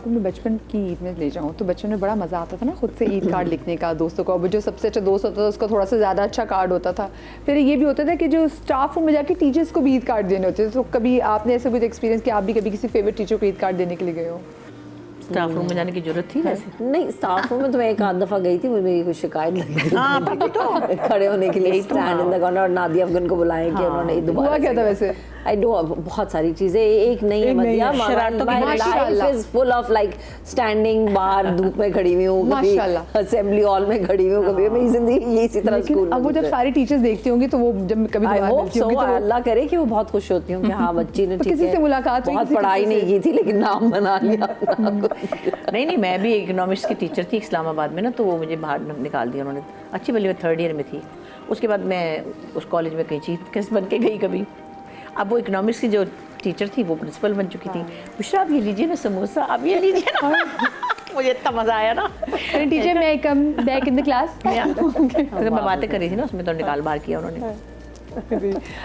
आपको मैं बचपन की ईद में ले जाऊँ तो बचपन में बड़ा मज़ा आता था ना खुद से ईद कार्ड लिखने का दोस्तों को, जो सबसे अच्छा दोस्त होता था उसका थोड़ा सा ज़्यादा अच्छा कार्ड होता था। फिर ये भी होता था कि जो स्टाफ रूम में जाके टीचर्स को भी ईद कार्ड देने होते थे। तो कभी आपने ऐसा कुछ एक्सपीरियंस कि आप भी कभी किसी फेवरेट टीचर को ईद कार्ड देने के लिए गए हो? स्टाफ रूम में जाने की जरूरत थी वैसे? नहीं, स्टाफ रूम में तो मैं एक आध दफ़ा गई थी, मुझे मेरी कुछ शिकायत लगी थी खड़े होने के लिए स्टैंड इन द कॉर्नर, और नादिया अफगान को बुलाएं कि उन्होंने दोबारा हुआ क्या था वैसे? आई डो बहुत सारी चीजें, एक नहीं है मदिया, my life is full of like standing बाहर धूप में खड़ी हुई हूँ, कभी असेंबली हॉल में खड़ी हुई हूँ, कभी मेरी जिंदगी ये इसी तरह स्कूल। अब वो जब सारी टीचर्स देखती होंगी तो वो जब कभी आई होप सो, अल्लाह करे कि वो बहुत खुश होती हूँ कि हाँ बच्ची ने ठीक है, मुलाकात बहुत पढ़ाई नहीं की थी लेकिन नाम बना लिया। नहीं, मैं भी इकोनॉमिक्स की टीचर थी इस्लामाबाद में ना, तो वो मुझे बाहर निकाल दिया उन्होंने, अच्छी भली मैं 3rd ईयर में थी। उसके बाद मैं उस कॉलेज में कहीं चीफ गेस्ट बन के गई कभी। अब वो इकोनॉमिक्स की जो टीचर थी वो प्रिंसिपल बन चुकी थी। बुशरा आप ये लीजिए ना समोसा, आप ये लीजिए ना। मुझे इतना मज़ा आया ना। टीचर मैं come back in the class, मैं बातें कर रही थी ना उसमें, तो निकाल बाहर किया उन्होंने।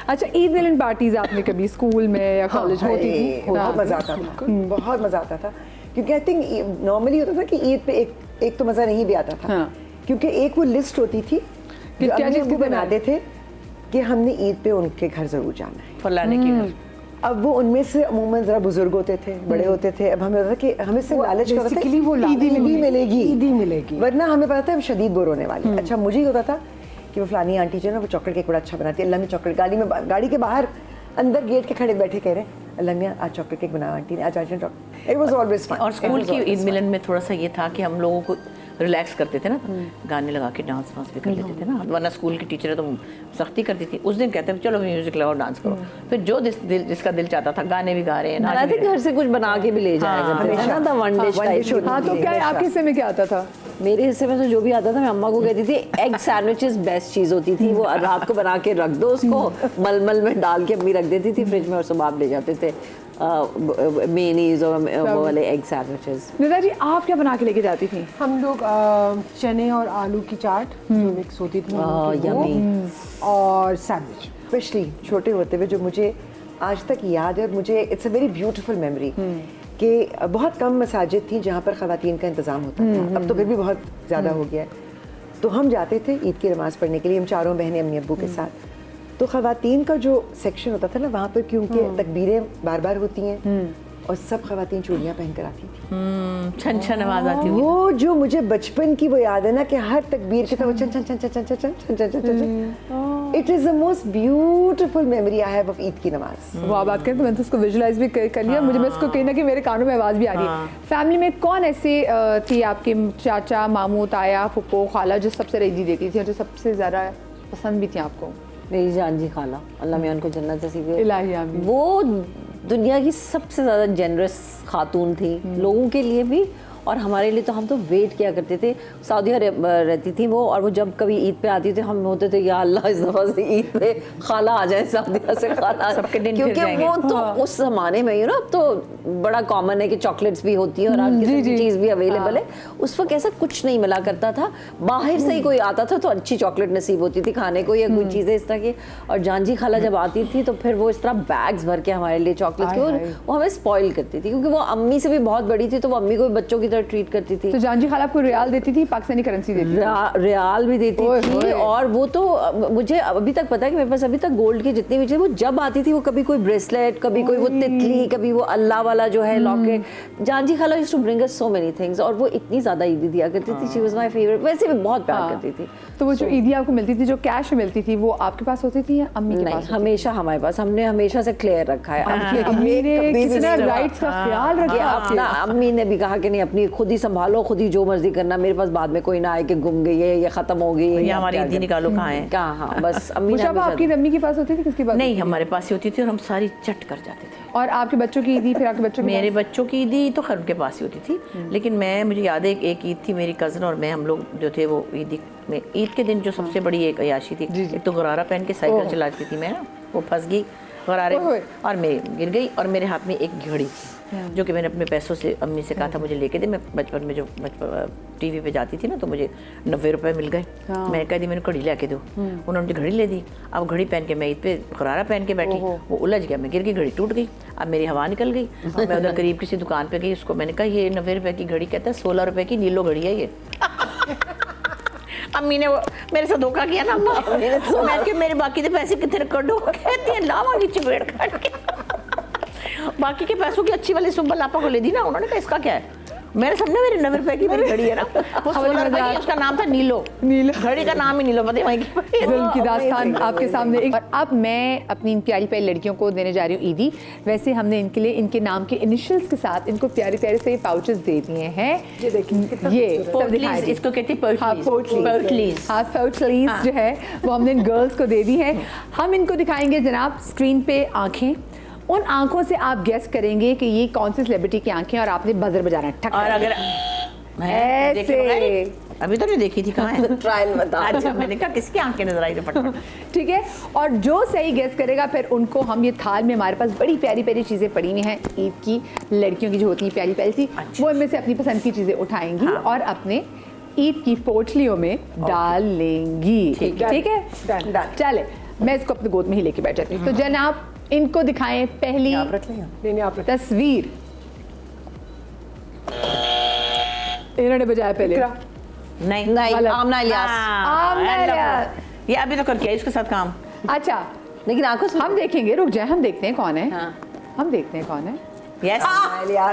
अच्छा, ईद मिलन पार्टीज आपने कभी स्कूल में या कॉलेज में होती थी? बहुत मज़ा आता था, बहुत मज़ा आता था, क्योंकि आई थिंक नॉर्मली होता था कि ईद पे एक तो मज़ा नहीं भी आता था, क्योंकि एक वो लिस्ट होती थी जो अम्मी बनाते थे कि हमने ईद पे उनके घर ज़रूर जाना है, फलाने के घर। अब वो उनमें से अमूमन ज़रा बुजुर्ग होते थे, बड़े होते थे। अब हमें होता था कि हमें से लालच का होता था ईदी मिलेगी, वरना हमें पता था हम शदीद बोर होने वाले। अच्छा, मुझे होता था कि वो फलानी आंटी जो है ना वो चॉकलेट केक बड़ा अच्छा बनाती है, अल्लाह में चॉकलेट, गाड़ी के बाहर अंदर गेट के खड़े बैठे कह रहे हैं अल्लाह मियाँ आज चॉकलेट केक बनाया आंटी ने, आज chocolate. It was always fun. और स्कूल की ईद मिलन में थोड़ा सा ये था कि हम लोगों को रिलैक्स करते थे ना, गाने लगा के डांस वांस भी कर लेते थे ना, वरना स्कूल की टीचर तो सख्ती करती थी। उस दिन कहते थे चलो म्यूजिक लगाओ डांस करो, फिर जो जिसका दिल चाहता था गाने भी गा रहे हैं, नाच भी घर से कुछ बना के भी ले जाया करते थे ना, वन डिश टाइप। हाँ, तो क्या आपके हिस्से में क्या आता था? मेरे हिस्से में तो जो भी आता था मैं अम्मा को कहती थी एग सैंडविचेस बेस्ट चीज़ होती थी, वो रात को बना के रख दो उसको, मलमल में डाल के अम्मी रख देती थी फ्रिज में, और सुबह आप ले जाते थे मेनीज और वो वाले एग सैंडविचेस। निदा जी, आप क्या बना के लेके जाती थी? हम लोग चने और आलू की चाट जो मिक्स होती थी और सैंडविच। स्पेशली छोटे होते हुए जो मुझे आज तक याद है, और मुझे it's a very beautiful memory कि बहुत कम मसाजिद थी जहाँ पर ख़वातीन का इंतज़ाम होता था, अब तो फिर भी बहुत ज़्यादा हो गया है। तो हम जाते थे ईद की नमाज़ पढ़ने के लिए, हम चारों बहनें अम्मी अब्बू के साथ। तो ख़वातीन का जो सेक्शन होता था ना वहाँ पर, क्योंकि तकबीरें बार बार होती हैं और सब ख़वातीन चूड़ियाँ पहन कर आती थी, छन छन आवाज आती थी। वो जो मुझे बचपन की वो याद है ना कि हर तकबीर के साथ वो छन छन छन छन छन छन छन छन छन छन। It is the most beautiful memory I have of Eid की नमाज। वो आप बात करें तो मैंने तो उसको विजुलाइज भी कर लिया, मुझे मैं इसको कहीं ना कहीं मेरे कानों में आवाज़ भी आ रही है। फैमिली में कौन ऐसे थी आपके चाचा, मामू, ताया, फुप्पो, खाला जो सबसे ईदी देती थी और जो सबसे ज़्यादा पसंद भी थी आपको? मेरी जान जी खाला, अल्लाह मियां उनको जन्नत नसीब करे। इलाही आमीन। वो दुनिया की सबसे ज़्यादा जेनरस खातून थी, लोगों के लिए भी और हमारे लिए। तो हम तो वेट किया करते थे, सऊदी रहती थी वो, और वो जब कभी ईद पे आती थी हम होते थे या अल्लाह इस दफ़ा से ईद पे खाला आ जाए, सऊदी से खाला, सबके दिन क्योंकि वो तो उस ज़माने में अब तो बड़ा कॉमन है कि चॉकलेट्स भी होती है और हर किसी की चीज़ भी अवेलेबल है। उस वक्त ऐसा कुछ नहीं मिला करता था, बाहर से ही कोई आता था तो अच्छी चॉकलेट नसीब होती थी खाने को या कोई चीज़ें इस तरह की। और जान जी खाला जब आती थी तो फिर वो इस तरह बैग्स भर के हमारे लिए चॉकलेट्स के, वो हमें स्पॉइल करती थी, क्योंकि वो अम्मी से भी बहुत बड़ी थी तो वो अम्मी को भी बच्चों की तरह ट्रीट करती थी। तो जान जी खाला आपको रियाल देती थी, पाकिस्तानी करेंसी देती थी? रियाल भी देती थी, और वो तो मुझे अभी तक पता है कि मेरे पास अभी तक गोल्ड की जितनी भी चीज़, वो जब आती थी वो कभी कोई ब्रेसलेट, कभी कोई वो तितली, कभी वो अल्लाह वाला जो है लॉकेट। जान जी खाला used to bring us so many things, और वो इतनी ज़्यादा ईदी दिया करती थी, शी वाज माय फेवरेट। वैसे भी बहुत प्यार करती थी। तो वो जो ईदी आपको मिलती थी, जो कैश मिलती थी, वो आपके पास होती थी या अम्मी के पास? नहीं, हमेशा हमारे पास, हमने हमेशा से क्लियर रखा है। राइट्स का ख्याल रखा। अम्मी ने भी कहा कि नहीं, अपनी खुद ही संभालो, खुद ही जो मर्जी करना, मेरे पास बाद में कोई ना आए कि गुम गई है या खत्म हो गई है या हमारी ईदी निकालो कहाँ है, कहाँ। हाँ, बस अम्मी आपकी अम्मी के पास होती थी, किसके पास? नहीं, हमारे पास ही होती थी और हम सारी चट कर जाते थे। और आपके बच्चों की ईदी? फिर आपके बच्चों की? मेरे बच्चों की ईदी तो खैर उनके पास ही होती थी, लेकिन मुझे याद है एक ईद थी, मेरी कज़न और मैं, हम लोग जो थे वो ईद के दिन जो सबसे बड़ी एक अयाशी थी, एक तो गरारा पहन के साइकिल चलाती थी मैं, वो फंस गई गरारे और मेरी गिर गई और मेरे हाथ में एक घड़ी थी। जो कि मैंने अपने पैसों से अम्मी से कहा था मुझे लेके दे। मैं बचपन में जो टीवी पे जाती थी ना तो मुझे 90 रुपए मिल गए। मैंने कहा दी मैंने घड़ी ला के दो, उन्होंने मुझे घड़ी ले दी। अब घड़ी पहन के मैं ईद पे गरारा पहन के बैठी, वो उलझ गया, मैं गिर गई, घड़ी टूट गई। अब मेरी हवा निकल गई। मैं उधर करीब किसी दुकान पे गई, उसको मैंने कहा ये 90 रुपए की घड़ी, कहता है 16 रुपए की नीलो घड़ी है ये। अम्मी ने मेरे से धोखा किया ना अम्मा। मैं कि मेरे बाकी के पैसे कितने कटो, कहती है लावांगी चपेट काट के। बाकी के पैसों की अच्छी वाली सुब्बल आपा को ले दी ना, उन्होंने कहा इसका क्या है, मेरे सामने मेरे 90 रुपए की मेरी घड़ी है ना, वो 16 रुपए की, उसका नाम था नीलो। घड़ी का नाम ही नीलो, पता है जुल्म की दास्तान आपके सामने। और अब मैं अपनी इन प्यारी प्यारी लड़कियों को देने जा रही हूँ ईदी। वैसे हमने इनके लिए इनके नाम के इनिशियल्स के साथ इनको प्यारे प्यारे से पाउचेस दे दिए हैं। ये देखिए ये सब दिखाई दी। इसको कहते हैं पोटलीज। हाँ, पोटलीज जो है वो हमने इन गर्ल्स को दे दी है। हम इनको दिखाएंगे जनाब स्क्रीन पे आंखें। उन आंखों से आप गेस करेंगे कि ये कौन सी सेलिब्रिटी की आंखें, और आपने बजर बजाना है। ठक और अगर ऐसे अभी तो नहीं देखी थी, कहाँ है ट्रायल बता। अच्छा, मैंने कहा किसकी आंखें नजर आई, फटाफट। ठीक है। और जो सही गेस करेगा फिर उनको हम ये थाल में, हमारे पास बड़ी प्यारी प्यारी चीज़ें पड़ी हुई हैं ईद की, लड़कियों की जो होती हैं प्यारी प्यारी सी, वो इनमें से अपनी पसंद की चीज़ें उठाएंगी और अपने ईद की पोटलियों में डाल लेंगी। ठीक है, चले मैं इसको अपने गोद में ही लेके बैठ जाती हूँ। तो जनाब इनको दिखाएं पहली तस्वीर। इन्होंने बजाया पहले, नहीं आमना इलियास। आमना इलियास। ये अभी तो करके आई इसके साथ काम। अच्छा, लेकिन आंखों से हम देखेंगे, रुक जाए, हम देखते हैं कौन है। हम देखते हैं कौन है। यस,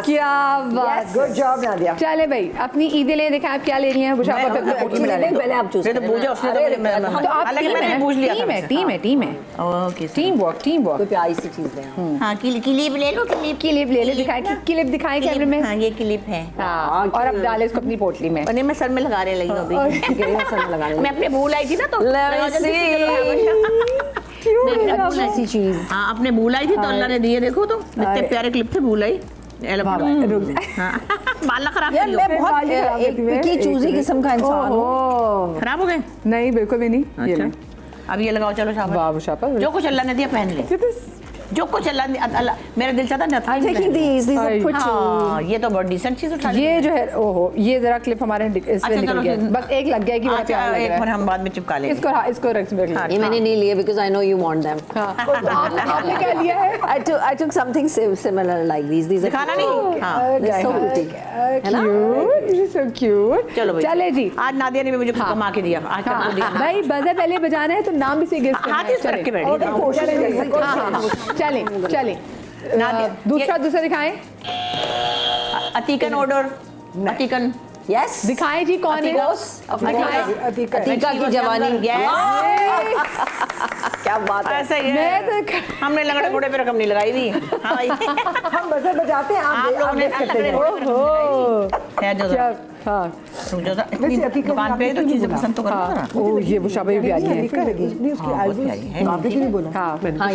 क्या बात, गुड जॉब नादिया। चले भाई अपनी ईदें ले दिखाएं, आप क्या ले रही हैं। बुशापा पे अपना पोटली में डालें। पहले आप चूज तो पूजा उसने तो तो आप हालांकि मैंने पूछ लिया था मुझसे। टीम है ओके, टीम वर्क। कोई प्यारी सी चीज है। हाँ, क्लिप ले लो, क्लिप ले ले, दिखाएं, क्लिप दिखाएं कैमरे में। हाँ, ये क्लिप है। हाँ, और अब डालें इसको अपनी पोटली में। और मैं सर में लगा रही लगी अभी। मैं अपने भूल आई थी ना तो ऐसी चीज। हाँ, अपने भूल आई थी तो अल्लाह ने दिए। देखो तो इतने प्यारे क्लिप थे, भूल आई। बाल खराब कर लो। मैं बहुत एक पिकी चूजी किस्म का इंसान हूँ। खराब हो गए? नहीं, बिल्कुल भी नहीं। ये ले। अब ये लगाओ, चलो शाबाश। वाह बुशापा, जो कुछ अल्लाह ने दिया पहन ले, जो कुछ अल्लाह मेरा दिल चाहता ना। I'm taking these are pretty. हाँ, ये तो बहुत डिसेंट चीज उठा ली। ये जो है, ओहो, ये जरा क्लिप हमारे इसमें निकल गया, बस एक लग गया कि बड़ा प्यारा लग एक रहा बार है। हम बाद में चिपका लेंगे इसको, हाँ, इसको रख ले। ये मैंने नहीं लिए because I know you want them. आपने क्या लिया है? I took something similar like these. These are दिखाना नहीं। हाँ, They're so pretty. Cute, so cute. चलो भाई, चले जी। आज नादिया ने भी मुझे कमा के दिया। आज हाँ, तक दिया। भाई बजर पहले बजाना है तो नाम भी से गेस करना हाथ है। इस तरफ के बैठ चलें। गए। चलें। दूसरा दिखाएं। अतीकन ऑर्डर, अतीकन Yes. दिखाएं जी कौन है। अतीका की जवानी। क्या बात है। ऐसा ही है। मैं तो हमने लगड़े घोड़े पे रकम नहीं लगाई थी। हाँ भाई, हम बजर बजाते हैं, आप लोगों ने लगड़े घोड़े पे रकम नहीं लगाई। है जो क्या, हाँ, इतनी दुकान पे तो चीजें पसंद तो करना ना। ओ ये बुशाबा भी प्यारी है। उसकी एल्बम्स आपने क्यों नहीं बोला? हाँ, हाँ, ये